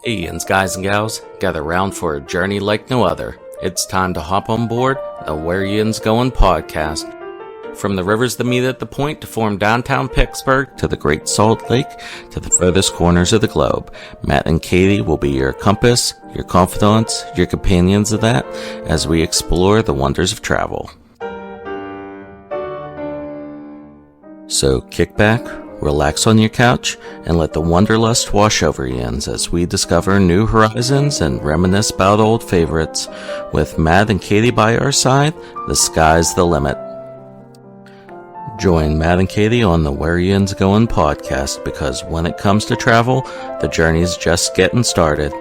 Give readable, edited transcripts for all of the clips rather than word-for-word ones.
Hey, Yinz guys and gals, gather round for a journey like no other. It's time to hop on board the Where Yinz Goin podcast. From the rivers that meet at the point to form downtown Pittsburgh, to the Great Salt Lake, to the furthest corners of the globe, Matt and Katie will be your compass, your confidants, your companions of that, as we explore the wonders of travel. So kick back, relax on your couch, and let the wanderlust wash over Yinz as we discover new horizons and reminisce about old favorites. With Matt and Katie by our side, the sky's the limit. Join Matt and Katie on the Where Yinz Goin podcast, because when it comes to travel, the journey's just getting started.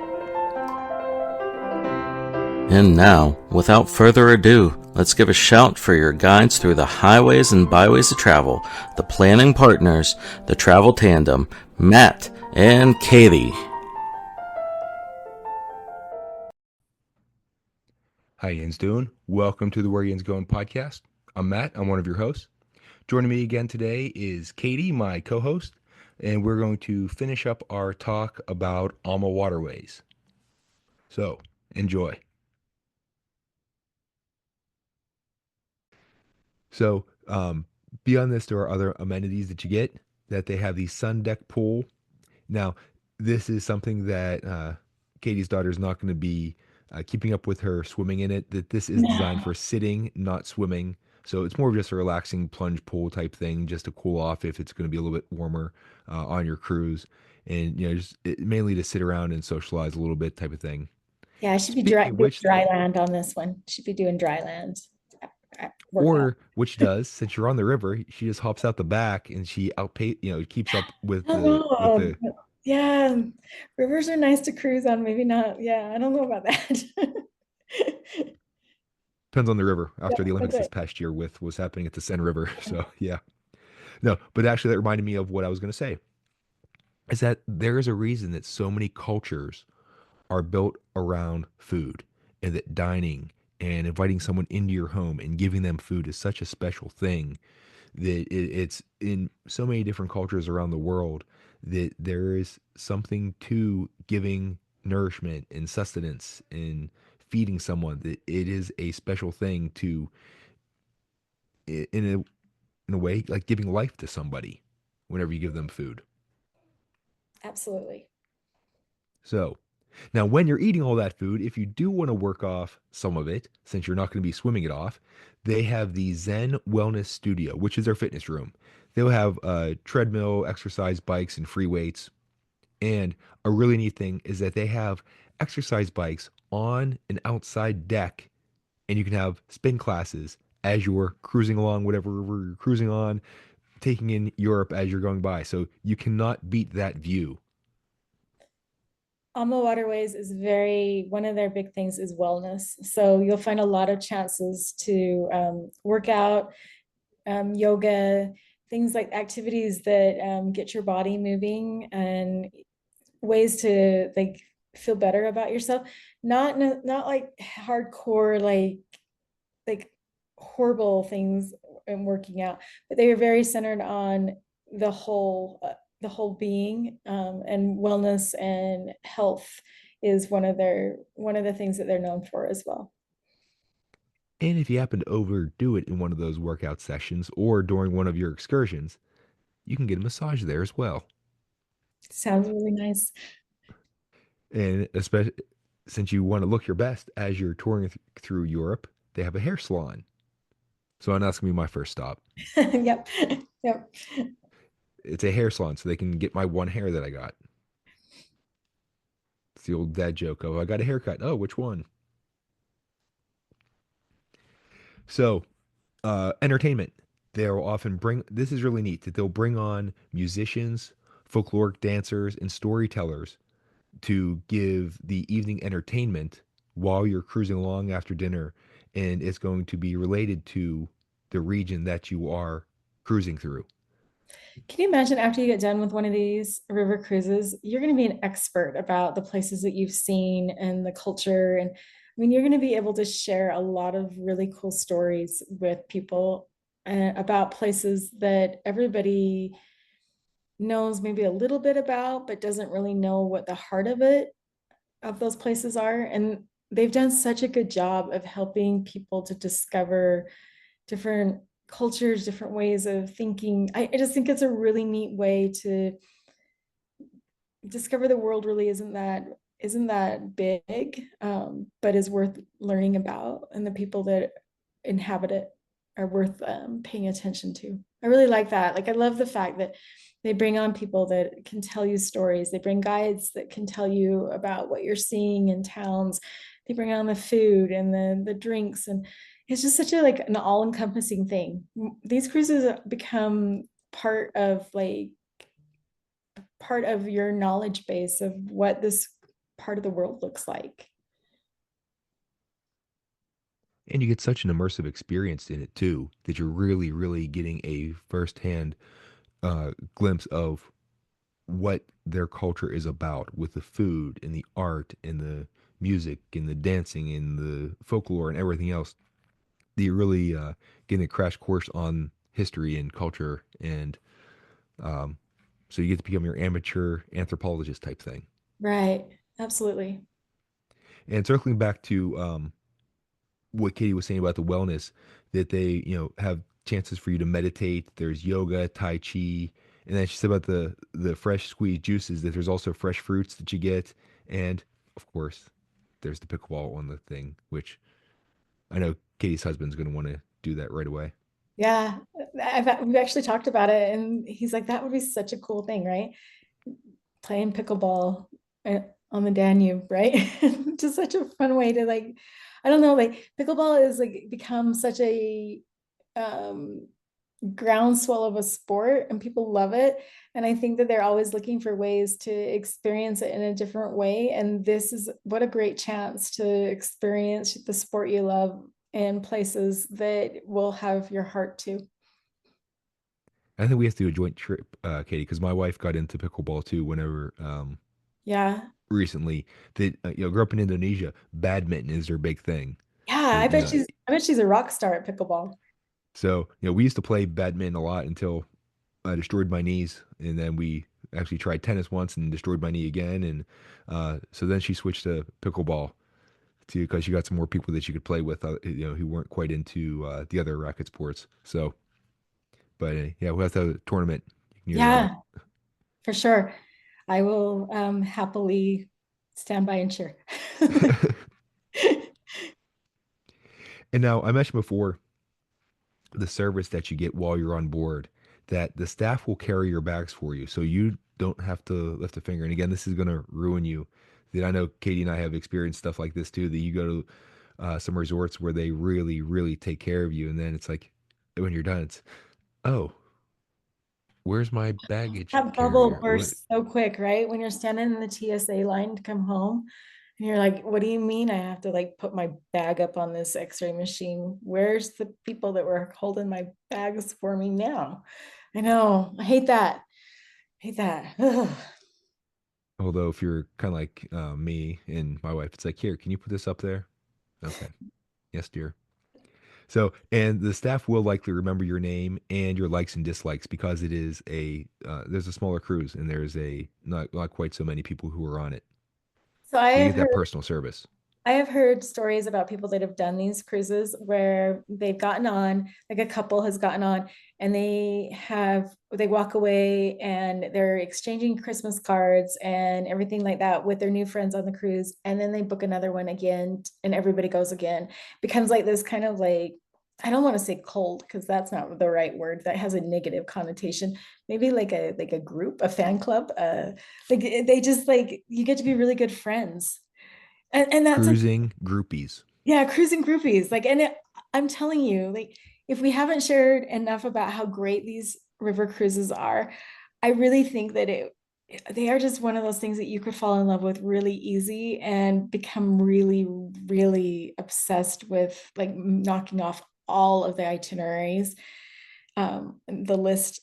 And now, without further ado, let's give a shout for your guides through the highways and byways of travel, the planning partners, the travel tandem, Matt and Katie. How Yinz doing? Welcome to the Where Yinz Goin podcast. I'm Matt. I'm one of your hosts. Joining me again today is Katie, my co-host, and we're going to finish up our talk about AmaWaterways. So, enjoy. So, beyond this, there are other amenities that you get. That they have the sun deck pool. Now, this is something that Katie's daughter is not going to be keeping up with her swimming in it. That this is designed for sitting, not swimming. So it's more of just a relaxing plunge pool type thing, just to cool off if it's going to be a little bit warmer on your cruise, and just mainly to sit around and socialize a little bit type of thing. Yeah, I should be Speaking of which, dry land on this one. Should be doing dry land workout. or which does, since you're on the river, she just hops out the back and she keeps up with the. Yeah, rivers are nice to cruise on. Maybe not. Yeah, I don't know about that. Depends on the river. After Yeah, the Olympics this past year with what's happening at the Seine River. So yeah. No, but actually that reminded me of what I was going to say. Is that there is a reason that so many cultures are built around food, and that dining and inviting someone into your home and giving them food is such a special thing, that it's in so many different cultures around the world, that there is something to giving nourishment and sustenance and feeding someone, that it is a special thing to, in a way, like giving life to somebody whenever you give them food. Absolutely. So now, when you're eating all that food, if you do want to work off some of it, since you're not going to be swimming it off, they have the Zen Wellness Studio, which is their fitness room. They'll have a treadmill, exercise bikes, and free weights. And a really neat thing is that they have exercise bikes on an outside deck, and you can have spin classes as you're cruising along whatever river you're cruising on, taking in Europe as you're going by. So you cannot beat that view. AmaWaterways is one of their big things is wellness. So you'll find a lot of chances to work out, yoga, things like activities that get your body moving, and ways to like feel better about yourself. Not like hardcore like horrible things in working out, but they are very centered on the whole being, and wellness and health is one of the things that they're known for as well. And if you happen to overdo it in one of those workout sessions or during one of your excursions, you can get a massage there as well. Sounds really nice. And especially since you want to look your best as you're touring through Europe, they have a hair salon. So that's going to be my first stop. Yep. Yep. It's a hair salon, so they can get my one hair that I got. It's the old dad joke of, I got a haircut. Oh, which one? So, entertainment. They'll often this is really neat, that they'll bring on musicians, folkloric dancers, and storytellers to give the evening entertainment while you're cruising along after dinner. And it's going to be related to the region that you are cruising through. Can you imagine after you get done with one of these river cruises, you're going to be an expert about the places that you've seen and the culture. And I mean, you're going to be able to share a lot of really cool stories with people about places that everybody knows maybe a little bit about, but doesn't really know what the heart of it of those places are. And they've done such a good job of helping people to discover different cultures, different ways of thinking. I just think it's a really neat way to discover the world really isn't that big, but is worth learning about, and the people that inhabit it are worth paying attention to. I really like that. Like I love the fact that they bring on people that can tell you stories. They bring guides that can tell you about what you're seeing in towns. They bring on the food and the drinks, and it's just such a like an all-encompassing thing. These cruises become part of like part of your knowledge base of what this part of the world looks like. And you get such an immersive experience in it too that you're really, really getting a firsthand glimpse of what their culture is about with the food and the art and the music and the dancing and the folklore and everything else. That you're really getting a crash course on history and culture, and um, so you get to become your amateur anthropologist type thing. Right. Absolutely. And circling back to what Katie was saying about the wellness, that they, have chances for you to meditate. There's yoga, tai chi, and then she said about the fresh squeezed juices, that there's also fresh fruits that you get, and of course, there's the pickleball on the thing, which I know Katie's husband's going to want to do that right away. Yeah. We've actually talked about it, and he's like, that would be such a cool thing, right? Playing pickleball on the Danube, right? Just such a fun way to like, I don't know, like pickleball is like become such a um groundswell of a sport, and people love it. And I think that they're always looking for ways to experience it in a different way. And this is what a great chance to experience the sport you love in places that will have your heart too. I think we have to do a joint trip, Katie, because my wife got into pickleball too. Whenever Yeah. recently, that grew up in Indonesia, badminton is their big thing. Yeah. That I bet she's a rock star at pickleball. so we used to play badminton a lot until I destroyed my knees, and then we actually tried tennis once and destroyed my knee again, and so then she switched to pickleball too because she got some more people that she could play with, who weren't quite into the other racket sports. So, but yeah, we'll have to have a tournament. You're Yeah, for sure. I will happily stand by and cheer. And now I mentioned before the service that you get while you're on board, that the staff will carry your bags for you, so you don't have to lift a finger. And again, this is going to ruin you. That I know Katie and I have experienced stuff like this too. That you go to some resorts where they really, really take care of you, and then it's like when you're done, it's, oh, where's my baggage That bubble carrier? What? bursts so quick, right? When you're standing in the TSA line to come home, and you're like, what do you mean I have to like put my bag up on this x-ray machine? Where's the people that were holding my bags for me now? I know. I hate that. I hate that. Ugh. Although if you're kind of like me and my wife, it's like, here, can you put this up there? Okay, yes, dear. So, and the staff will likely remember your name and your likes and dislikes because it is there's a smaller cruise, and there's a not quite so many people who are on it. So I So you have get that heard personal service. I have heard stories about people that have done these cruises where they've gotten on, like a couple has gotten on, and they walk away and they're exchanging Christmas cards and everything like that with their new friends on the cruise. And then they book another one again, and everybody goes again. Becomes like this kind of like, I don't want to say cold because that's not the right word. That has a negative connotation. Maybe like a group, a fan club. Like they just like you get to be really good friends, and that's a Cruising groupies. yeah, cruising groupies. Like, I'm telling you, like, if we haven't shared enough about how great these river cruises are, I really think that they are just one of those things that you could fall in love with really easy and become really, really obsessed with, like knocking off all of the itineraries. The list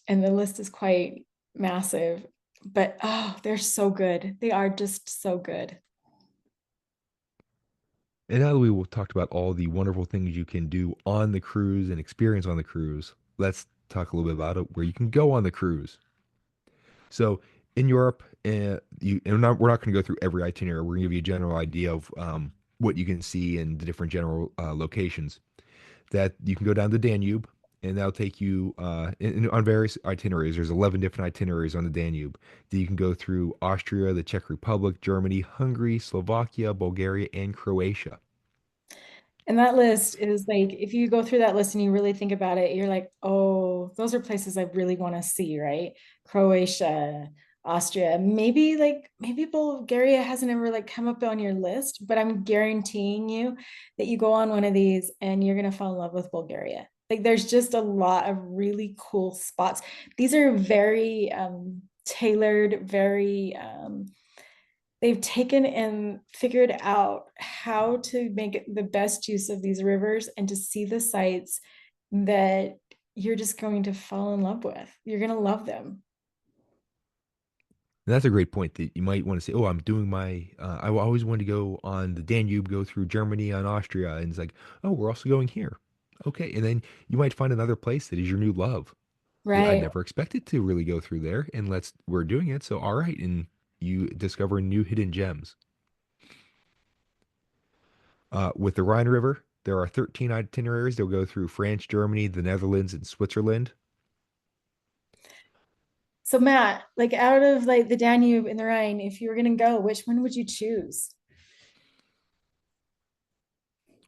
is quite massive, but oh, they're so good. They are just so good. And now that we've talked about all the wonderful things you can do on the cruise and experience on the cruise, let's talk a little bit about it, where you can go on the cruise. So in Europe, we're not going to go through every itinerary. We're going to give you a general idea of what you can see in the different general locations. That you can go down the Danube, and that'll take you on various itineraries. There's 11 different itineraries on the Danube. That you can go through Austria, the Czech Republic, Germany, Hungary, Slovakia, Bulgaria, and Croatia. And that list is like, if you go through that list and you really think about it, you're like, oh, those are places I really want to see, right? Croatia, Austria, maybe Bulgaria hasn't ever like come up on your list, but I'm guaranteeing you that you go on one of these and you're gonna fall in love with Bulgaria. Like there's just a lot of really cool spots. These are very tailored, very they've taken and figured out how to make the best use of these rivers and to see the sites that you're just going to fall in love with. You're going to love them. And that's a great point that you might want to say, oh, I'm doing I always wanted to go on the Danube, go through Germany on Austria. And it's like, oh, we're also going here. Okay. And then you might find another place that is your new love. That I Right. never expected to really go through there. And we're doing it. So, all right. And you discover new hidden gems. With the Rhine River, there are 13 itineraries. They'll go through France, Germany, the Netherlands, and Switzerland. So Matt, like out of like the Danube and the Rhine, if you were going to go, which one would you choose?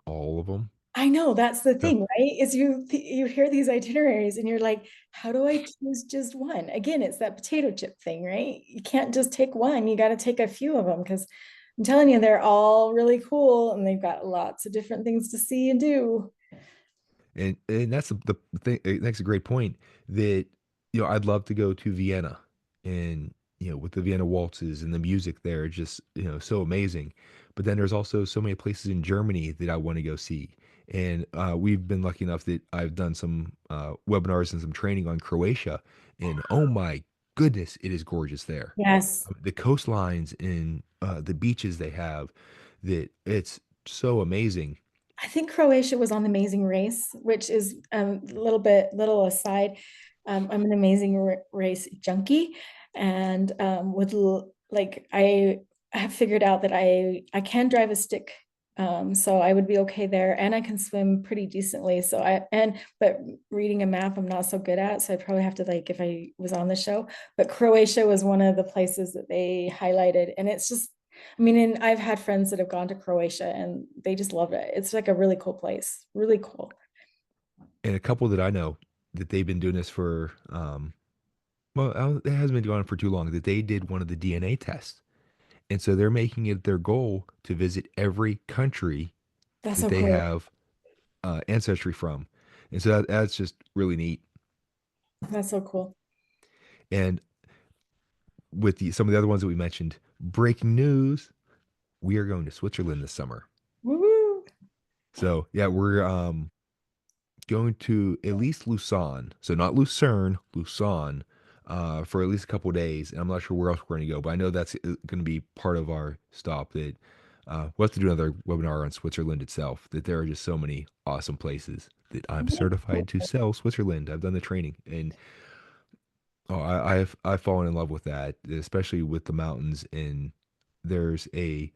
All of them. I know that's the No. thing, right? Is you hear these itineraries and you're like, how do I choose just one? Again, it's that potato chip thing, right? You can't just take one. You got to take a few of them because I'm telling you, they're all really cool and they've got lots of different things to see and do. And that's the thing. That's a great point. That I'd love to go to Vienna, and with the Vienna waltzes and the music there, just so amazing. But then there's also so many places in Germany that I want to go see. And we've been lucky enough that I've done some webinars and some training on Croatia, and oh my goodness, it is gorgeous there. Yes. The coastlines and the beaches they have, that it's so amazing. I think Croatia was on the Amazing Race, which is a little aside. I'm an Amazing Race junkie, and like I have figured out that I can drive a stick, so I would be okay there, and I can swim pretty decently. But reading a map I'm not so good at, so I'd probably have to like if I was on the show. But Croatia was one of the places that they highlighted, and it's just I mean, and I've had friends that have gone to Croatia and they just love it. It's like a really cool place. Really cool. And a couple that I know that they've been doing this for well, it hasn't been going on for too long, that they did one of the DNA tests. And so they're making it their goal to visit every country That's that so they cool. have ancestry from. And so that's just really neat. That's so cool. And with some of the other ones that we mentioned, breaking news, we are going to Switzerland this summer. Woo! So yeah, we're going to at least Lucerne. So not Lucerne, Lucerne, for at least a couple of days. And I'm not sure where else we're going to go, but I know that's going to be part of our stop. That we'll have to do another webinar on Switzerland itself. That there are just so many awesome places that I'm certified to sell Switzerland. I've done the training, and I've fallen in love with that, especially with the mountains. And there's it's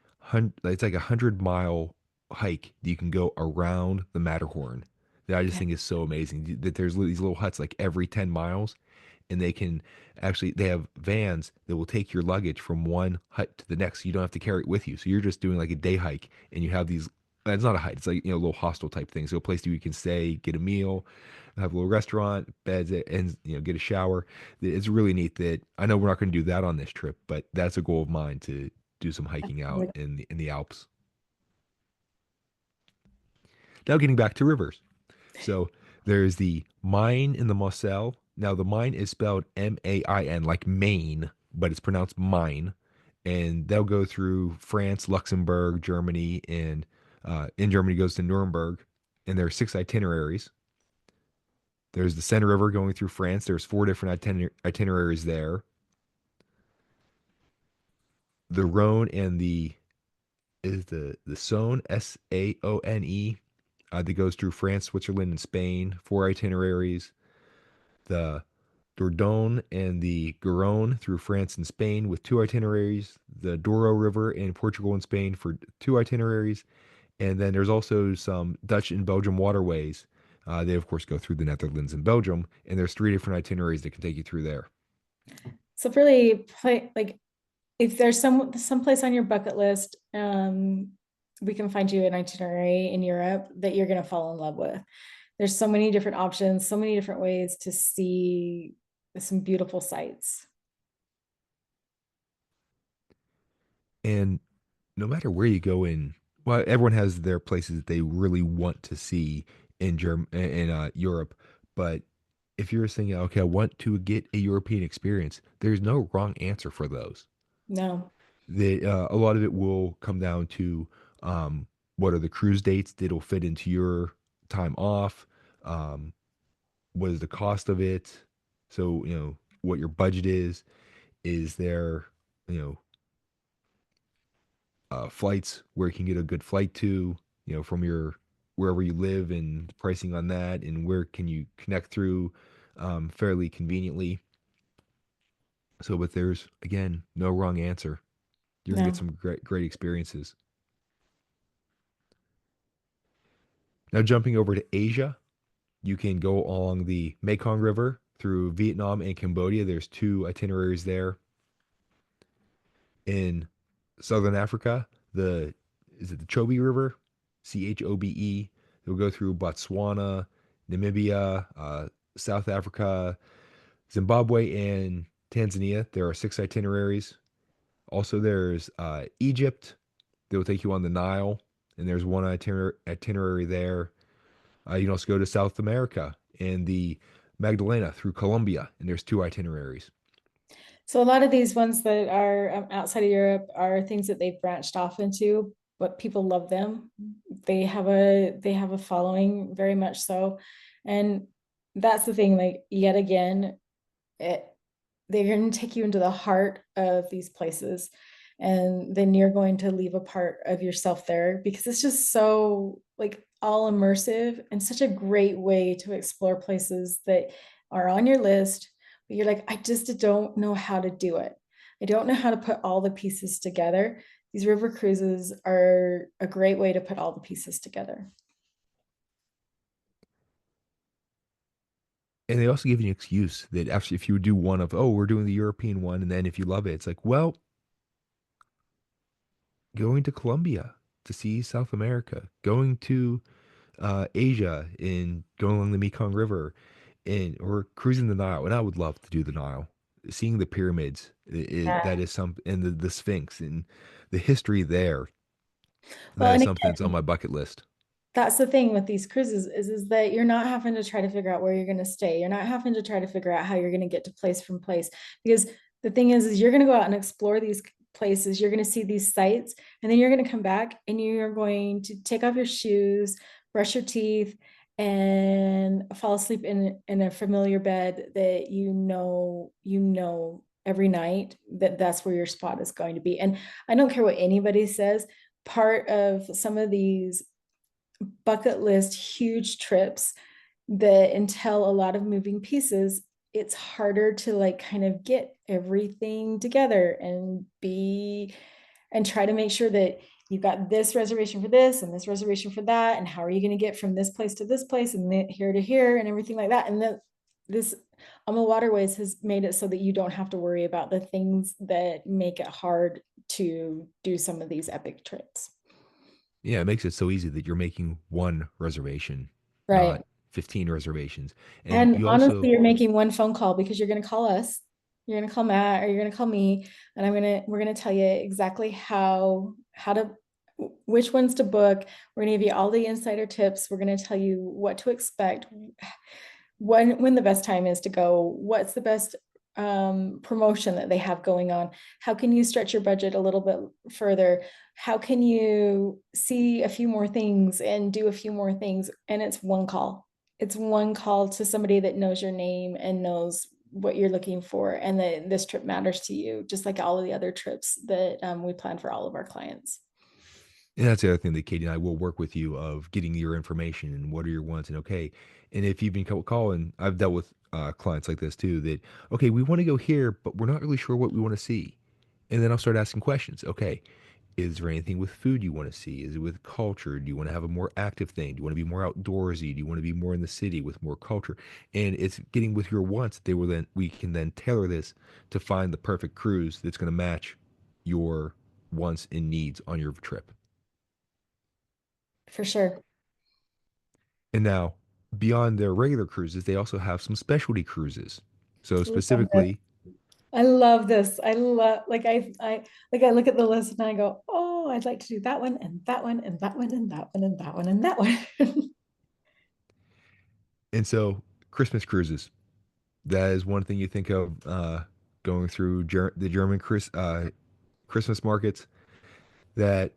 like 100-mile hike that you can go around the Matterhorn. That I just think is so amazing. That there's these little huts like every 10 miles, and they have vans that will take your luggage from one hut to the next. So you don't have to carry it with you. So you're just doing like a day hike, and you have these. It's not a hike. It's like a little hostel type thing. So a place that you can stay, get a meal, have a little restaurant, beds, and get a shower. It's really neat. That I know we're not going to do that on this trip, but that's a goal of mine to do some hiking out in the Alps. Now getting back to rivers. So there's the Main in the Moselle. Now the Main is spelled Main, like Maine, but it's pronounced Main. And they'll go through France, Luxembourg, Germany, and in Germany goes to Nuremberg. And there are 6 itineraries. There's the Seine River going through France. There's 4 different itineraries there. The Rhone and the Saône, Saone, that goes through France, Switzerland, and Spain. 4 itineraries. The Dordogne and the Garonne through France and Spain with two itineraries, the Douro River in Portugal and Spain for two itineraries, and then there's also some Dutch and Belgium waterways. They, of course, go through the Netherlands and Belgium, and there's three different itineraries that can take you through there. So really like if there's some place on your bucket list, we can find you an itinerary in Europe that you're going to fall in love with. There's so many different options, so many different ways to see some beautiful sights. And no matter where you go in, well, everyone has their places that they really want to see in Europe. But if you're saying, okay, I want to get a European experience, there's no wrong answer for those. No. A lot of it will come down to what are the cruise dates that'll fit into your time off. Um, what is the cost of it? So, what your budget is. Is there, you know, flights where you can get a good flight to, from your wherever you live, and pricing on that, and where can you connect through fairly conveniently. So, but there's again no wrong answer. You're gonna get No. some great experiences. Now, jumping over to Asia, you can go along the Mekong River through Vietnam and Cambodia. There's two itineraries there. In Southern Africa, the is it the Chobe River, Chobe? It'll go through Botswana, Namibia, South Africa, Zimbabwe, and Tanzania. There are six itineraries. Also, there's Egypt. They'll take you on the Nile, and there's one itinerary there. You can also go to South America and the Magdalena through Colombia, and there's two itineraries. So a lot of these ones that are outside of Europe are things that they've branched off into, but people love them. They have a following, very much so. And that's the thing, like yet again, they're going to take you into the heart of these places, and then you're going to leave a part of yourself there, because it's just so like all immersive and such a great way to explore places that are on your list, but you're like, I just don't know how to do it. I don't know how to put all the pieces together. These river cruises are a great way to put all the pieces together. And they also give you an excuse that actually, if you would do one of, oh, we're doing the European one, and then if you love it, it's like, well, going to Colombia to see South America, going to Asia, and going along the Mekong River, and or cruising the Nile. And I would love to do the Nile, seeing the pyramids. That is some, and the Sphinx and the history there. Well, That is and something that's on again, my bucket list. that's the thing with these cruises is that you're not having to try to figure out where you're going to stay. You're not having to try to figure out how you're going to get to place from place, because the thing is you're going to go out and explore these places. You're going to see these sites, and then you're going to come back and you're going to take off your shoes, brush your teeth, and fall asleep in a familiar bed that every night that that's where your spot is going to be. And I don't care what anybody says, part of some of these bucket list huge trips that entail a lot of moving pieces, it's harder to like kind of get everything together and try to make sure that you've got this reservation for this and this reservation for that, and how are you going to get from this place to this place and here to here and everything like that. And then this AmaWaterways has made it so that you don't have to worry about the things that make it hard to do some of these epic trips. Yeah, it makes it so easy that you're making one reservation, Right. not 15 reservations. And And you honestly, also, you're making one phone call, because you're going to call us, you're going to call Matt, or you're going to call me, and we're going to tell you exactly how to, which ones to book. We're going to give you all the insider tips. We're going to tell you what to expect, when the best time is to go, what's the best promotion that they have going on, how can you stretch your budget a little bit further, how can you see a few more things and do a few more things. And it's one call to somebody that knows your name and knows what you're looking for, and that this trip matters to you, just like all of the other trips that we plan for all of our clients. and that's the other thing that Katie and I will work with you of getting your information and what are your wants, and okay. And if you've been calling, I've dealt with clients like this too. That okay, we want to go here, but we're not really sure what we want to see. And then I'll start asking questions. Okay, is there anything with food you want to see? Is it with culture? Do you want to have a more active thing? Do you want to be more outdoorsy? Do you want to be more in the city with more culture? And it's getting with your wants. They will then we can then tailor this to find the perfect cruise that's going to match your wants and needs on your trip. For sure. And now, beyond their regular cruises, they also have some specialty cruises. So Love this. specifically, I love this. I love I look at the list and I go, oh, I'd like to do that one and that one and that one and that one and that one and that one. and so Christmas cruises. That is one thing you think of going through the German Christmas markets. That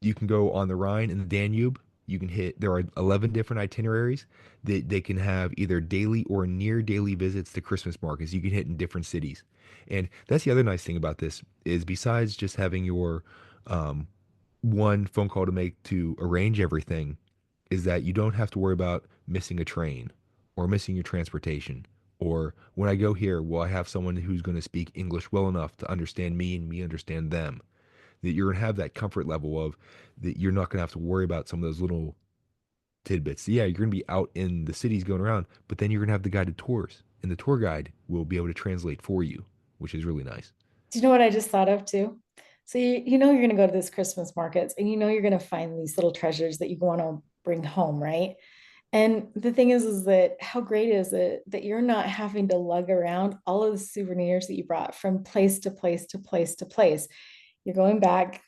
you can go on the Rhine and the Danube. You can hit. There are 11 different itineraries that they can have either daily or near daily visits to Christmas markets. You can hit in different cities, and that's the other nice thing about this is besides just having your um, one phone call to make to arrange everything, is that you don't have to worry about missing a train or missing your transportation. Or when I go here, will I have someone who's going to speak English well enough to understand me and me understand them? That you're going to have that comfort level of that you're not going to have to worry about some of those little tidbits. Yeah, you're going to be out in the cities going around, but then you're going to have the guided tours, and the tour guide will be able to translate for you, which is really nice. Do you know what I just thought of too? So you know you're going to go to this Christmas markets and you know you're going to find these little treasures that you want to bring home, right? And the thing is that how great is it that you're not having to lug around all of the souvenirs that you brought from place to place to place to place. You're going back.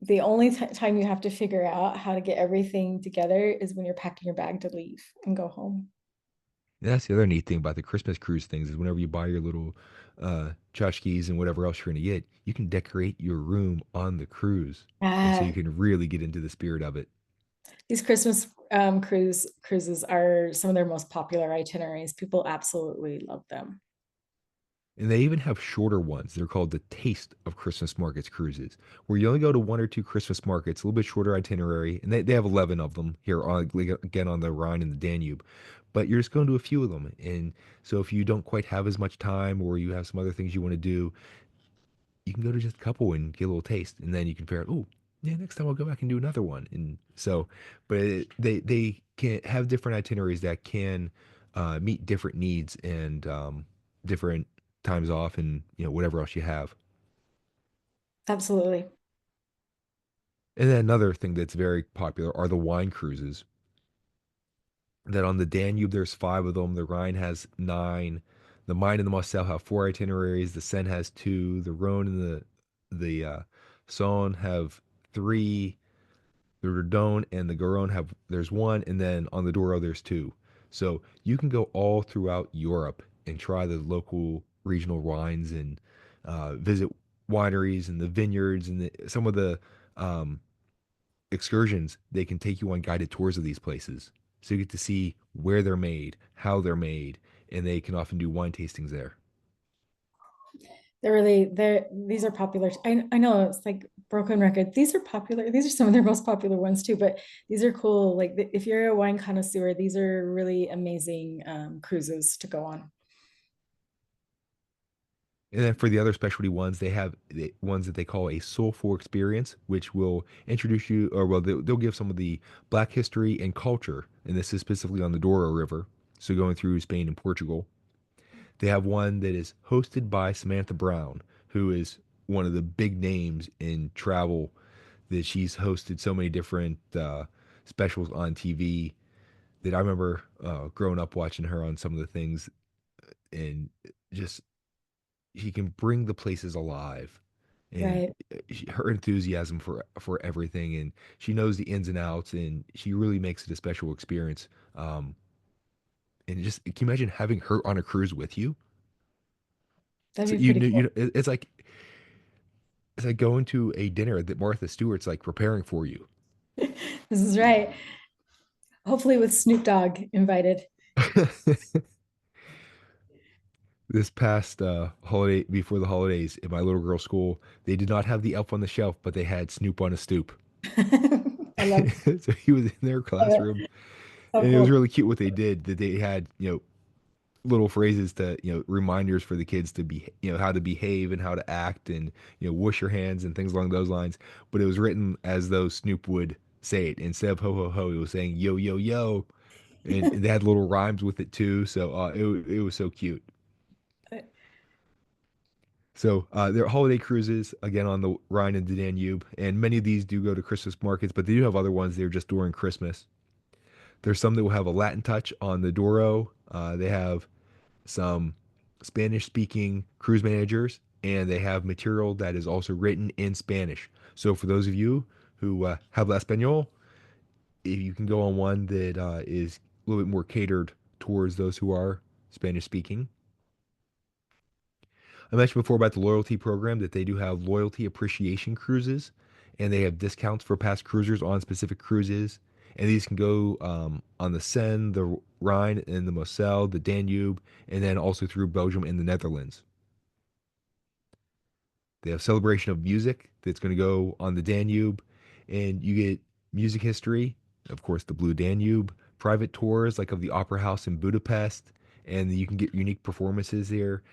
The only time you have to figure out how to get everything together is when you're packing your bag to leave and go home. And that's the other neat thing about the Christmas cruise things is whenever you buy your little tchotchkes and whatever else you're going to get, you can decorate your room on the cruise. And so you Ah, can really get into the spirit of it. these Christmas cruises are some of their most popular itineraries. People absolutely love them. And they even have shorter ones. They're called the Taste of Christmas Markets cruises, where you only go to one or two Christmas markets, a little bit shorter itinerary. And they have 11 of them here, on, like, again, on the Rhine and the Danube. But you're just going to a few of them. And so if you don't quite have as much time or you have some other things you want to do, you can go to just a couple and get a little taste. And then you can figure out, oh, yeah, next time I'll go back and do another one. And so, but they can have different itineraries that can meet different needs and different times off and whatever else you have. Absolutely. And then another thing that's very popular are the wine cruises. That on the Danube there's five of them. The Rhine has nine. The Main and the Moselle have four itineraries. The Seine has two. The Rhone and the Saône have three. The Redon and the Garonne have there's one, and then on the Douro there's two. So you can go all throughout Europe and try the local regional wines and visit wineries and the vineyards and some of the um, excursions. They can take you on guided tours of these places, so you get to see where they're made, how they're made, and they can often do wine tastings there. They're these are popular. I know it's like broken record. These are popular. These are some of their most popular ones too, but these are cool. Like if you're a wine connoisseur, these are really amazing cruises to go on. And then for the other specialty ones, they have the ones that they call a soulful experience, which will introduce you, or well, they'll give some of the Black history and culture. And this is specifically on the Douro River. So going through Spain and Portugal. They have one that is hosted by Samantha Brown, who is one of the big names in travel, that she's hosted so many different specials on TV that I remember growing up watching her on some of the things, and just she can bring the places alive, and Right. her enthusiasm for everything, and she knows the ins and outs, and she really makes it a special experience. And just can you imagine having her on a cruise with you? That'd So be pretty you cool. know it's like going to a dinner that Martha Stewart's like preparing for you. This is right. Hopefully with Snoop Dogg invited. This past holiday before the holidays in my little girl's school, they did not have the elf on the shelf, but they had Snoop on a stoop. I love So he was in their it. classroom, So and it was cool. really cute what they did. That they had, little phrases to, reminders for the kids to be, how to behave and how to act and, wash your hands and things along those lines. But it was written as though Snoop would say it. Instead of ho ho ho, he was saying yo yo yo, and they had little rhymes with it too. So it was so cute. So there are holiday cruises again on the Rhine and the Danube, and many of these do go to Christmas markets, but they do have other ones that are just during Christmas. There's some that will have a Latin touch on the Douro. They have some Spanish speaking cruise managers, and they have material that is also written in Spanish. So for those of you who have Espanol, if you can go on one that is a little bit more catered towards those who are Spanish speaking. I mentioned before about the loyalty program that they do have loyalty appreciation cruises, and they have discounts for past cruisers on specific cruises. And these can go on the Seine, the Rhine, and the Moselle, the Danube, and then also through Belgium and the Netherlands. They have celebration of music that's going to go on the Danube, and you get music history, of course, the Blue Danube, private tours like of the Opera House in Budapest, and you can get unique performances there.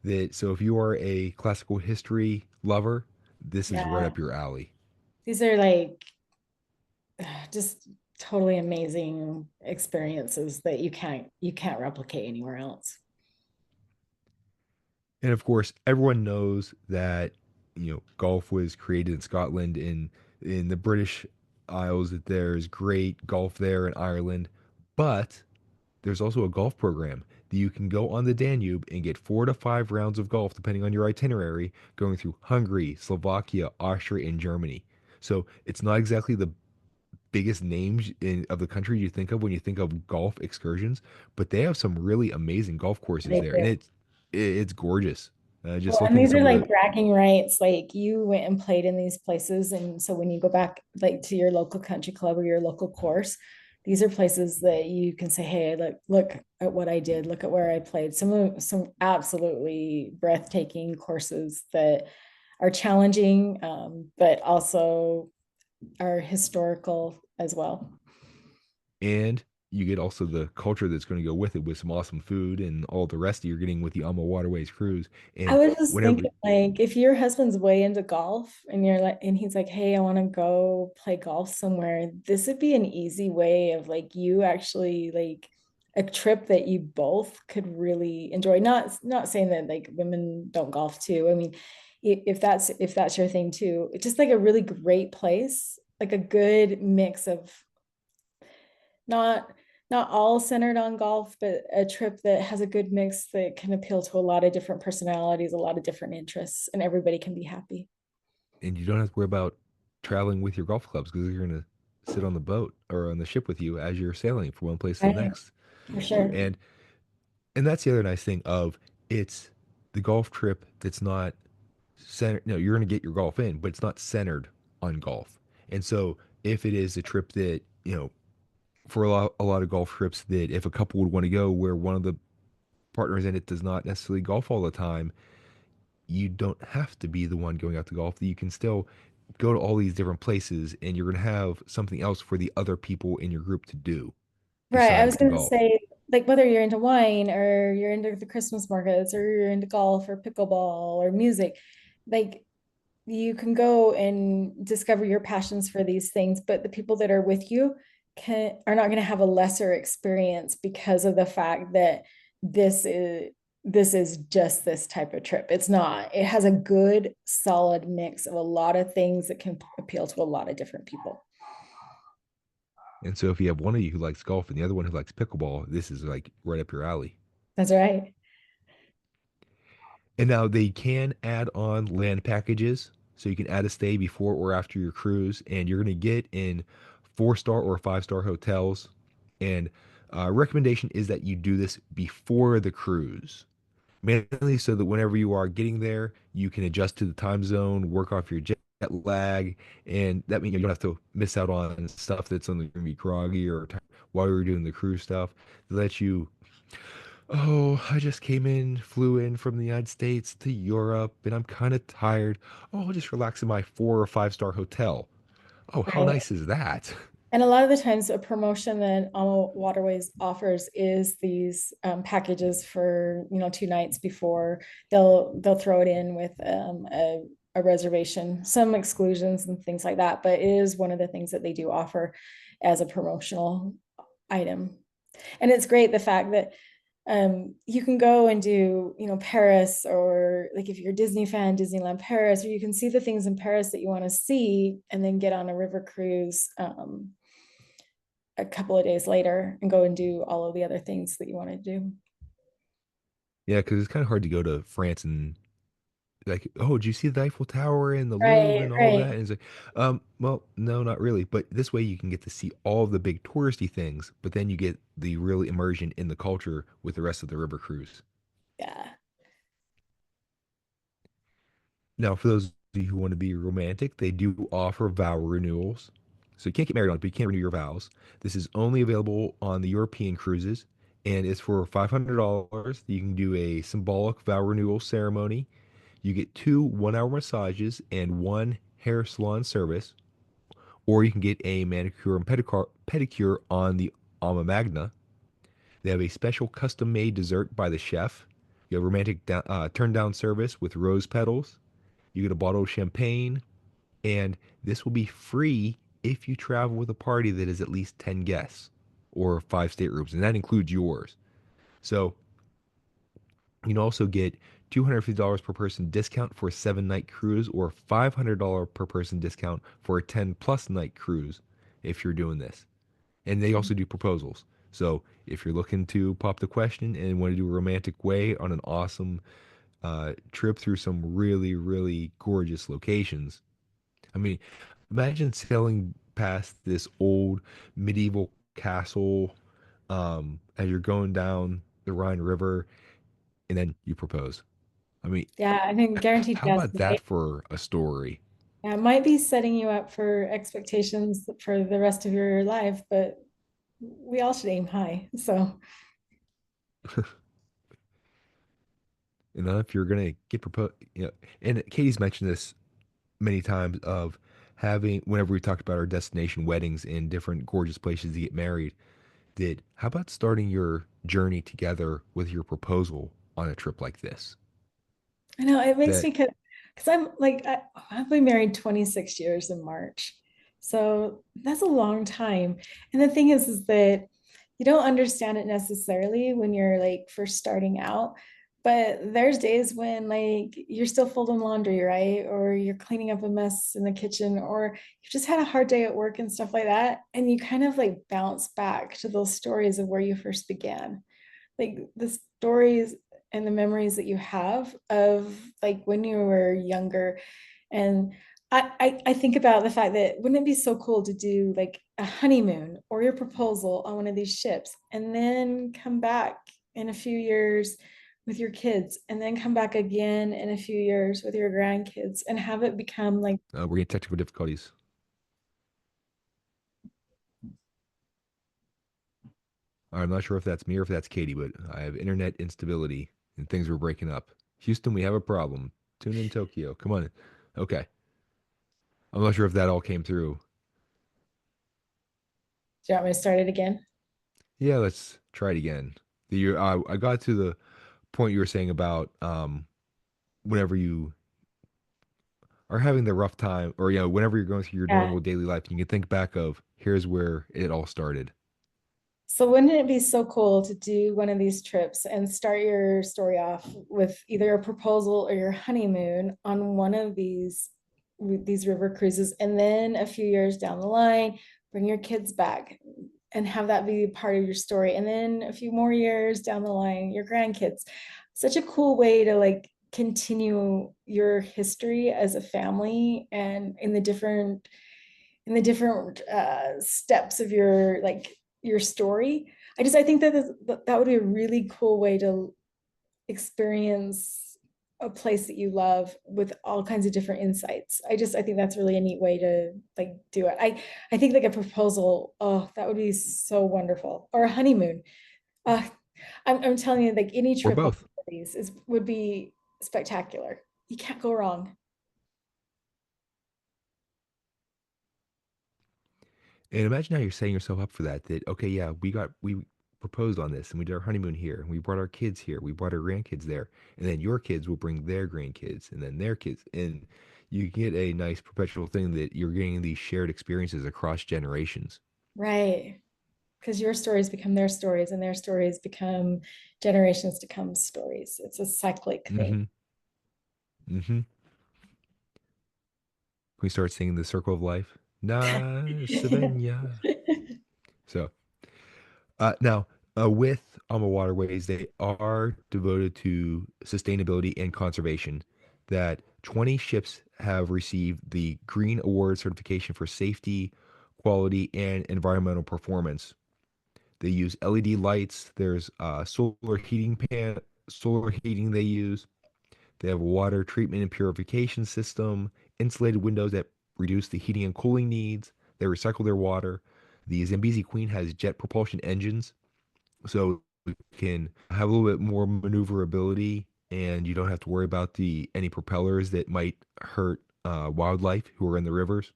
That so if you are a classical history lover, this is right Yeah, up your alley. these are like just totally amazing experiences that you can't replicate anywhere else. And of course, everyone knows that golf was created in Scotland, in the British Isles, that there's great golf there in Ireland, but there's also a golf program that you can go on the Danube and get 4 to 5 rounds of golf, depending on your itinerary, going through Hungary, Slovakia, Austria, and Germany. So it's not exactly the biggest names of the country you think of when you think of golf excursions, but they have some really amazing golf courses They there, and do. it's gorgeous. Just Well, and looking at these are some of like the bragging rights. Like you went and played in these places, and so when you go back like to your local country club or your local course, these are places that you can say, "Hey, look at what I did. Look at where I played." Some absolutely breathtaking courses that are challenging, but also are historical as well. and you get also the culture that's going to go with it with some awesome food and all the rest that you're getting with the AmaWaterways cruise. I And was just whenever thinking, like, if your husband's way into golf and you're like, and he's like, hey, I want to go play golf somewhere, this would be an easy way of like you actually like a trip that you both could really enjoy. Not saying that like women don't golf too. I mean, if that's your thing too, it's just like a really great place, like a good mix of not not all centered on golf, but a trip that has a good mix that can appeal to a lot of different personalities, a lot of different interests, and everybody can be happy. and you don't have to worry about traveling with your golf clubs because you're going to sit on the boat or on the ship with you as you're sailing from one place to the Right, next. for sure. And and that's the other nice thing of it's the golf trip that's not centered. No, you're going to get your golf in, but it's not centered on golf. And so if it is a trip that, for a lot of golf trips that if a couple would want to go where one of the partners in it does not necessarily golf all the time, you don't have to be the one going out to golf. You can still go to all these different places and you're going to have something else for the other people in your group to do Right. I besides was the going to golf. say, like, whether you're into wine or you're into the Christmas markets or you're into golf or pickleball or music, like, you can go and discover your passions for these things, but the people that are with you are not going to have a lesser experience because of the fact that this is this is just this type of trip. It's not. It has a good solid mix of a lot of things that can appeal to a lot of different people. And so if you have one of you who likes golf and the other one who likes pickleball, this is like right up your alley. That's right. And now they can add on land packages. So you can add a stay before or after your cruise, and you're going to get in 4-star or 5-star hotels. And recommendation is that you do this before the cruise, mainly so that whenever you are getting there, you can adjust to the time zone, work off your jet lag, and that means you don't have to miss out on stuff that's going to be groggy or while you're doing the cruise stuff. They let you, oh, I just flew in from the United States to Europe, and I'm kind of tired. Oh, I'll just relax in my 4 or 5-star hotel. Oh, how Right. nice is that? And a lot of the times, a promotion that AmaWaterways offers is these packages for 2 nights before. They'll throw it in with a reservation, some exclusions and things like that. But it is one of the things that they do offer as a promotional item. And it's great the fact that you can go and do Paris, or like if you're a Disney fan, Disneyland Paris, or you can see the things in Paris that you want to see and then get on a river cruise a couple of days later and go and do all of the other things that you want to do. Yeah, because it's kind of hard to go to France and like, oh, did you see the Eiffel Tower and the Louvre Right, and all that? right. And it's like, well, no, not really. But this way you can get to see all of the big touristy things, but then you get the real immersion in the culture with the rest of the river cruise. Yeah. Now, for those of you who want to be romantic, they do offer vow renewals. So you can't get married on it, but you can renew your vows. This is only available on the European cruises, and it's for $500. You can do a symbolic vow renewal ceremony. You get two 1 hour massages and one hair salon service, or you can get a manicure and pedicure on the Alma Magna. They have a special custom made dessert by the chef. You have romantic turn down service with rose petals. You get a bottle of champagne, and this will be free if you travel with a party that is at least 10 guests or 5 staterooms, and that includes yours. So you can also get $250 per person discount for a 7 night cruise, or $500 per person discount for a 10 plus night cruise if you're doing this. And they also do proposals. So if you're looking to pop the question and want to do a romantic way on an awesome trip through some really, really gorgeous locations, I mean, imagine sailing past this old medieval castle as you're going down the Rhine River, and then you propose. I mean, Yeah, I think guaranteed how yes. about that for a story? Yeah, it might be setting you up for expectations for the rest of your life, but we all should aim high. So, And if you're gonna get proposed, and Katie's mentioned this many times of having whenever we talked about our destination weddings in different gorgeous places to get married, that how about starting your journey together with your proposal on a trip like this? I know it makes That me because I'm like I've been married 26 years in March. So that's a long time. And the thing is that you don't understand it necessarily when you're like first starting out. But there's days when like you're still folding laundry, right? Or you're cleaning up a mess in the kitchen, or you've just had a hard day at work and stuff like that. And you kind of like bounce back to those stories of where you first began, like the stories and the memories that you have of like when you were younger. And I think about the fact that wouldn't it be so cool to do like a honeymoon or your proposal on one of these ships and then come back in a few years with your kids, and then come back again in a few years with your grandkids, and have it become like, we're getting technical difficulties. I'm not sure if that's me or if that's Katie, but I have internet instability and things were breaking up. Houston, we have a problem. Tune in Tokyo. Come on. Okay. I'm not sure if that all came through. do you want me to start it again? Yeah, let's try it again. I got to the point you were saying about whenever you are having the rough time, or whenever you're going through your Yeah. normal daily life, you can think back of here's where it all started. So wouldn't it be so cool to do one of these trips and start your story off with either a proposal or your honeymoon on one of these river cruises, and then a few years down the line, bring your kids back and have that be part of your story, and then a few more years down the line, your grandkids. Such a cool way to like continue your history as a family, and in the different steps of your like your story. I think that would be a really cool way to experience a place that you love with all kinds of different insights. I think that's really a neat way to like do it. I think like a proposal, oh, that would be so wonderful. Or a honeymoon. Uh, I'm telling you, like any Or trip on both. these would be spectacular. You can't go wrong. And imagine how you're setting yourself up for that. That okay, yeah, we proposed on this, and we did our honeymoon here, and we brought our kids here, we brought our grandkids there, and then your kids will bring their grandkids, and then their kids, and you get a nice perpetual thing that you're getting these shared experiences across generations. Right. Because your stories become their stories and their stories become generations to come stories. It's a cyclic thing. Mm-hmm. Mm-hmm. We start singing the circle of life. Na Savenya. So now, with AmaWaterways, they are devoted to sustainability and conservation. That 20 ships have received the Green Award certification for safety, quality, and environmental performance. They use LED lights. There's solar heating they use. They have a water treatment and purification system, insulated windows that reduce the heating and cooling needs. They recycle their water. The Zambezi Queen has jet propulsion engines so we can have a little bit more maneuverability and you don't have to worry about the any propellers that might hurt wildlife who are in the rivers.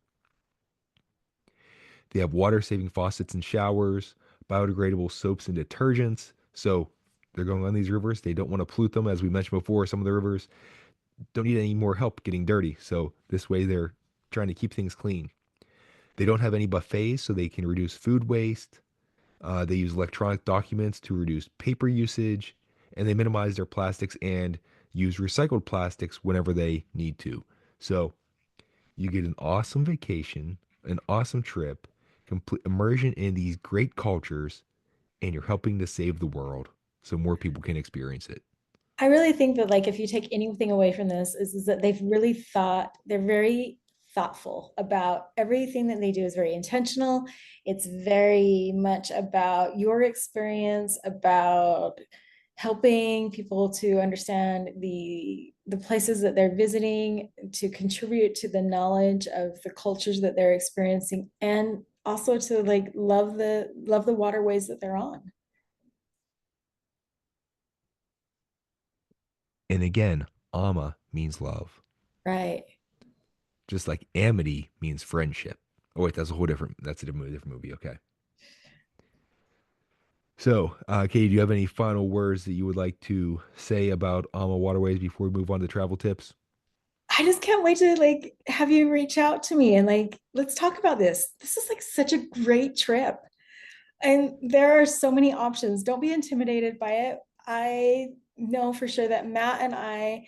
They have water saving faucets and showers, biodegradable soaps and detergents. So they're going on these rivers. They don't want to pollute them. As we mentioned before, some of the rivers don't need any more help getting dirty. So this way they're trying to keep things clean. They don't have any buffets, so they can reduce food waste. They use electronic documents to reduce paper usage, and they minimize their plastics and use recycled plastics whenever they need to. So you get an awesome vacation, an awesome trip, complete immersion in these great cultures, and you're helping to save the world so more people can experience it. I really think that like if you take anything away from this is that they've really thought, they're very thoughtful about everything that they do is very intentional. It's very much about your experience, about helping people to understand the places that they're visiting, to contribute to the knowledge of the cultures that they're experiencing, and also to like love the waterways that they're on. And again, Ama means love, Right. just like amity means friendship. Oh wait, that's a different movie. Okay. So, Katie, do you have any final words that you would like to say about AmaWaterways before we move on to travel tips? I just can't wait to like have you reach out to me and like let's talk about this. This is like such a great trip. And there are so many options. Don't be intimidated by it. I know for sure that Matt and I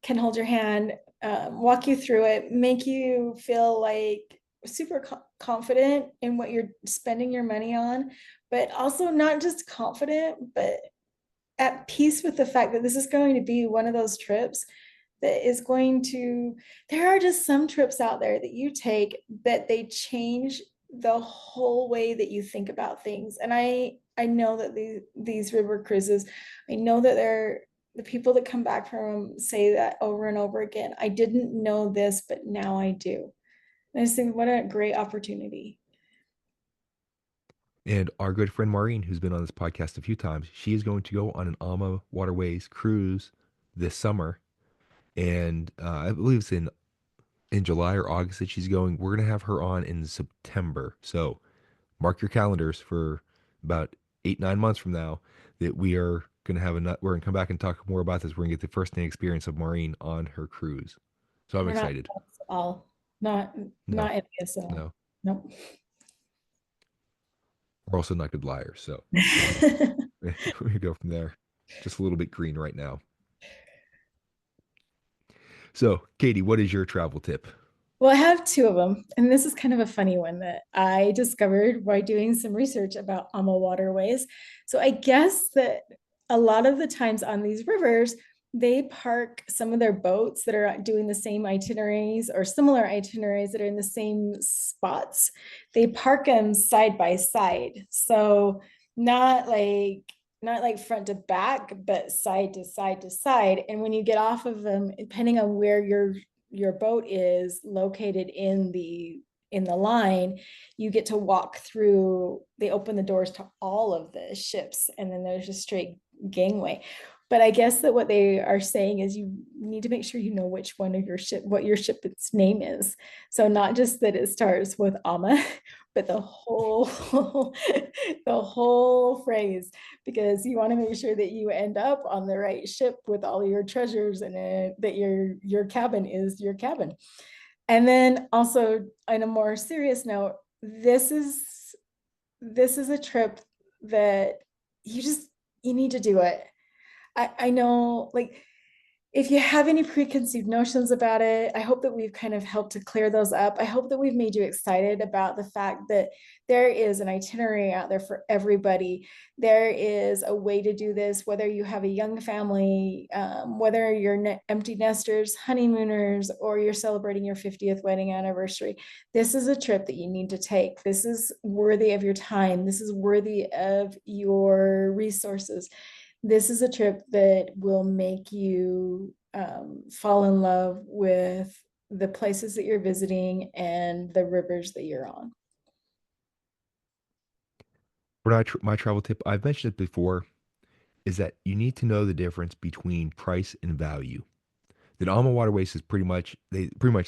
can hold your hand, walk you through it, make you feel like super confident in what you're spending your money on, but also not just confident, but at peace with the fact that this is going to be one of those trips that is going to, there are just some trips out there that you take that they change the whole way that you think about things. And I know that these river cruises, I know that they're the people that come back from them say that over and over again. I didn't know this, but now I do. And I just think what a great opportunity. And our good friend Maureen, who's been on this podcast a few times, she is going to go on an AmaWaterways cruise this summer. And I believe it's in July or August that she's going. We're going to have her on in September. So mark your calendars for about 8, 9 months from now that we are going to we're going to come back and talk more about this. We're going to get the first hand experience of Maureen on her cruise. So I'm We're not excited. at all, not No, envious at all. no. Nope. We're also not good liars. So we go from there. Just a little bit green right now. So, Katie, what is your travel tip? Well, I have two of them, and this is kind of a funny one that I discovered by doing some research about AmaWaterways. So I guess that a lot of the times on these rivers, they park some of their boats that are doing the same itineraries or similar itineraries that are in the same spots. They park them side by side. So not like not like front to back, but side to side to side. And when you get off of them, depending on where your boat is located in the line, you get to walk through, they open the doors to all of the ships, and then there's a straight gangway. But I guess that what they are saying is you need to make sure you know which one of your ship, what your ship's name is. So not just that it starts with Ama, but the whole the whole phrase, because you want to make sure that you end up on the right ship with all your treasures in it, that your cabin is your cabin. And then also on a more serious note, this is a trip that you just you need to do it. I know, like, if you have any preconceived notions about it, I hope that we've kind of helped to clear those up. I hope that we've made you excited about the fact that there is an itinerary out there for everybody. There is a way to do this, whether you have a young family, whether you're empty nesters, honeymooners, or you're celebrating your 50th wedding anniversary. This is a trip that you need to take. This is worthy of your time. This is worthy of your resources. This is a trip that will make you fall in love with the places that you're visiting and the rivers that you're on. My travel tip, I've mentioned it before, is that you need to know the difference between price and value. That AmaWaterways is pretty much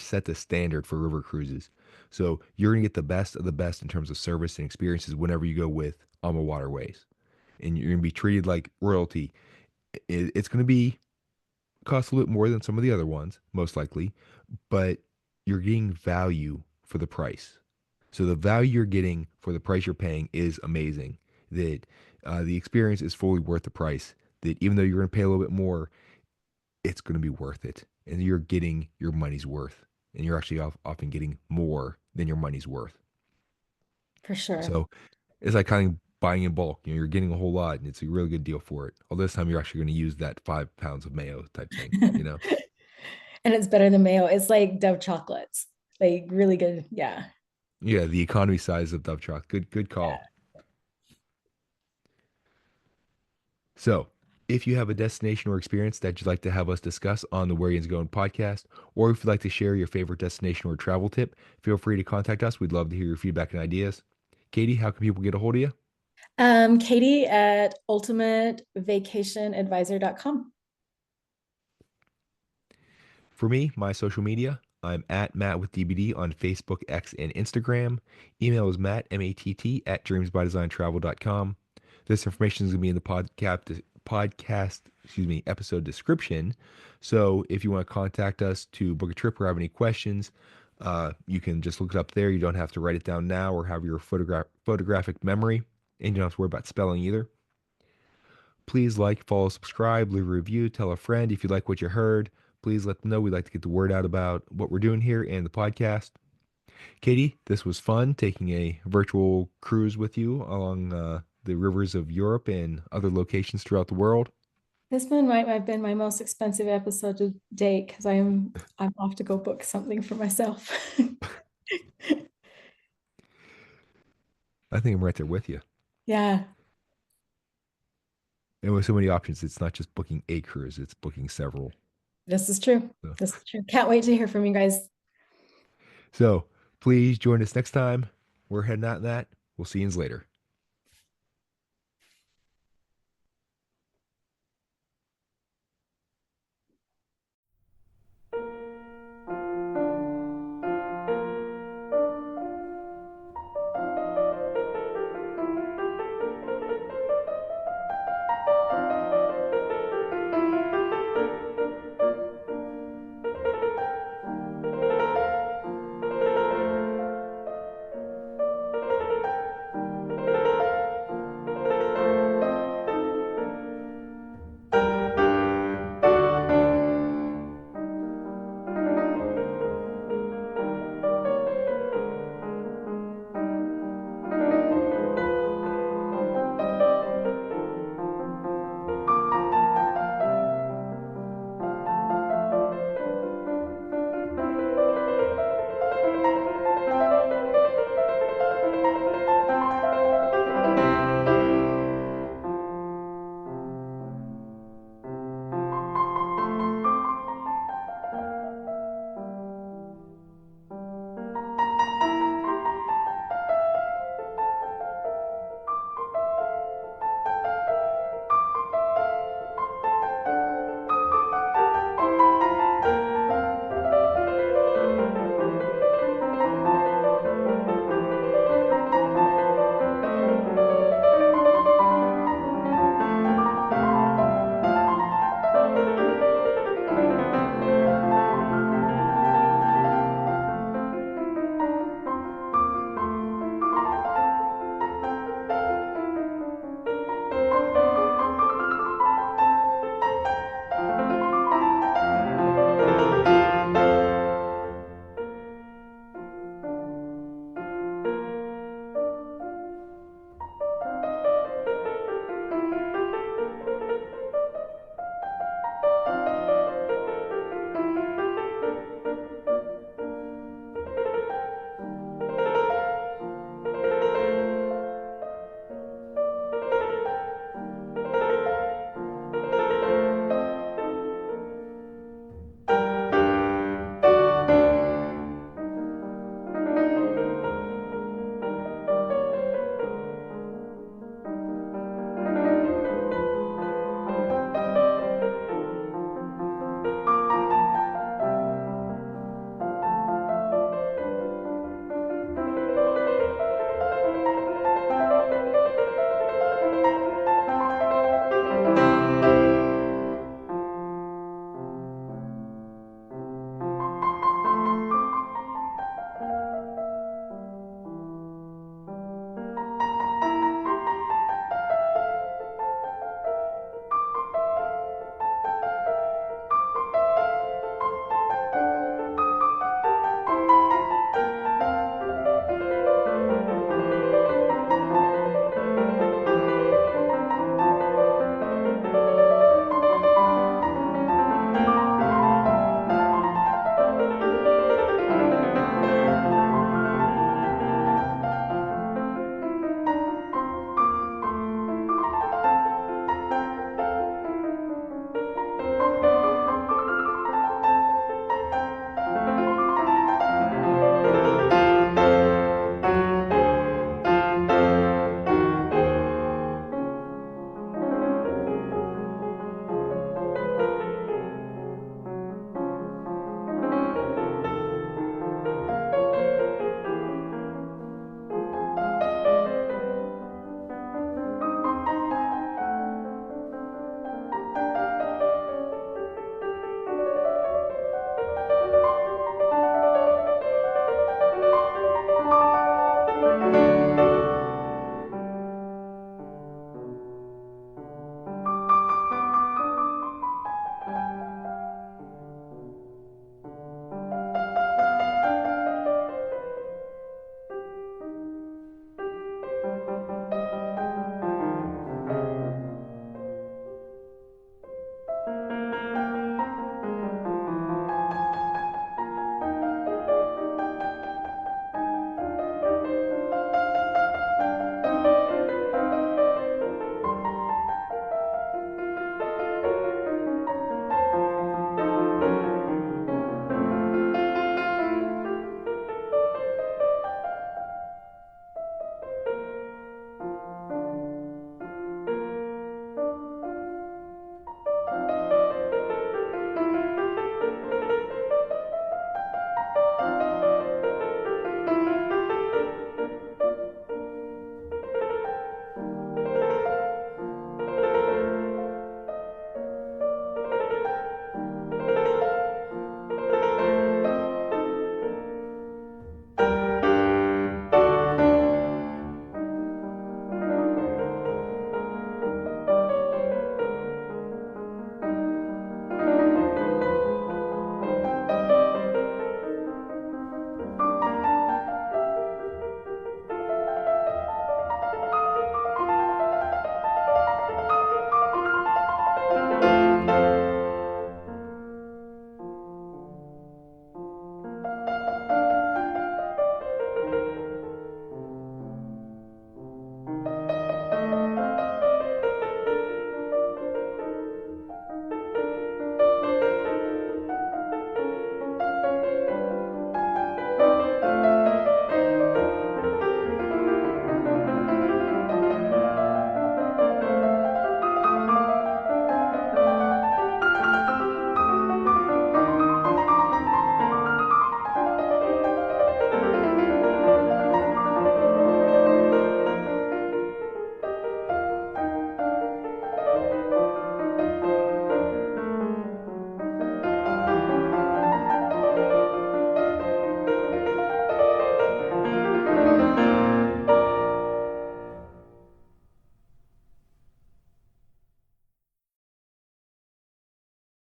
set the standard for river cruises. So you're gonna get the best of the best in terms of service and experiences whenever you go with AmaWaterways, and you're gonna be treated like royalty. It's gonna be cost a little more than some of the other ones, most likely, but you're getting value for the price. So the value you're getting for the price you're paying is amazing. That the experience is fully worth the price. That even though you're going to pay a little bit more, it's going to be worth it, and you're getting your money's worth, and you're actually often getting more than your money's worth. For sure. So it's like kind of buying in bulk. You're getting a whole lot, and it's a really good deal for it. Although this time you're actually going to use that 5 pounds of mayo type thing. And it's better than mayo. It's like Dove chocolates, like really good. Yeah. Yeah, the economy size of Dove chocolate. Good Yeah. call. So, if you have a destination or experience that you'd like to have us discuss on the Where Yinz Goin podcast, or if you'd like to share your favorite destination or travel tip, feel free to contact us. We'd love to hear your feedback and ideas. Katie, how can people get a hold of you? Katie at ultimatevacationadvisor.com. For me, my social media, I'm at Matt with DBD on Facebook, X, and Instagram. Email is Matt, M-A-T-T, at dreamsbydesigntravel.com. This information is going to be in the episode description. So if you want to contact us to book a trip or have any questions, you can just look it up there. You don't have to write it down now or have your photographic memory, and you don't have to worry about spelling either. Please like, follow, subscribe, leave a review, tell a friend if you like what you heard. Please let them know. We'd like to get the word out about what we're doing here and the podcast. Katie, this was fun taking a virtual cruise with you along the rivers of Europe and other locations throughout the world. This one might have been my most expensive episode to date because I'm off to go book something for myself. I think I'm right there with you. Yeah, And with so many options, it's not just booking a cruise, it's booking several. this is true. So, This is true. Can't wait to hear from you guys. so please join us next time. We're heading out in that. We'll see you later.